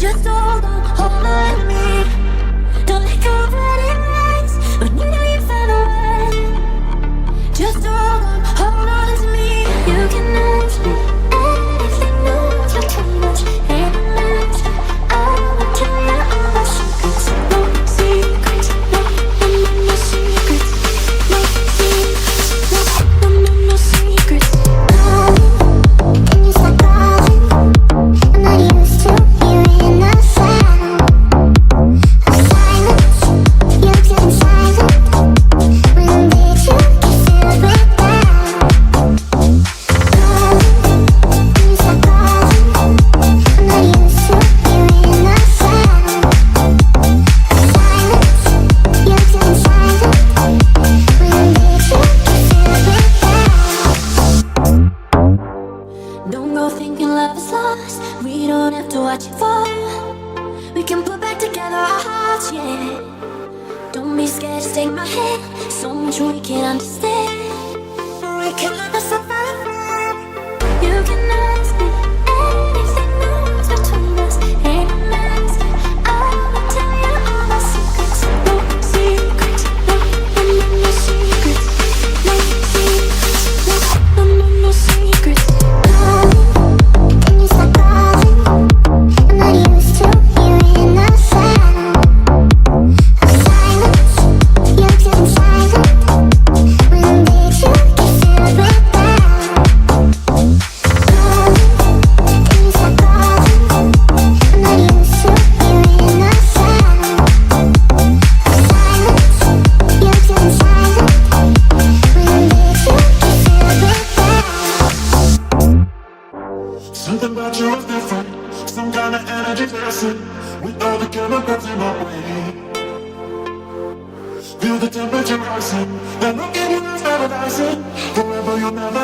Just hold on to me. Don't let go of what it was when you know you found the one. Just hold on to me. You can lose me. Anything moves between us. Ain't a match. I will tell you all my secrets. No secrets. No secrets. No secrets. No secrets. Calling, and you start calling. I'm not used to hearing the sound of silence. You turn silent. When did you get filled with doubt? Calling, and you start calling. I'm not used to hearing the sound of silence. You turn silent. When did you get filled with doubt? Don't go thinking love is lost. We don't have to watch it fall. We can put back together our hearts, yeah. Don't be scared to take my hand. So much we can understand. We can learn to survive. You can ask me anything moves between us. Ain't a mask. I will tell you all my secrets. No secrets. No secrets. No secrets. No secrets. Calling, and you start calling. I'm not used to hearing the sound of silence. You turn silent. When did you get filled with doubt? Calling, and you start calling. I'm not used to hearing the sound of silence. You turn silent. When did you get filled with doubt? Something about you is different. Some kind of energy dancing with all the chemicals in my way. Feel the temperature rising. That look in your eyes paradising. Forever you'll never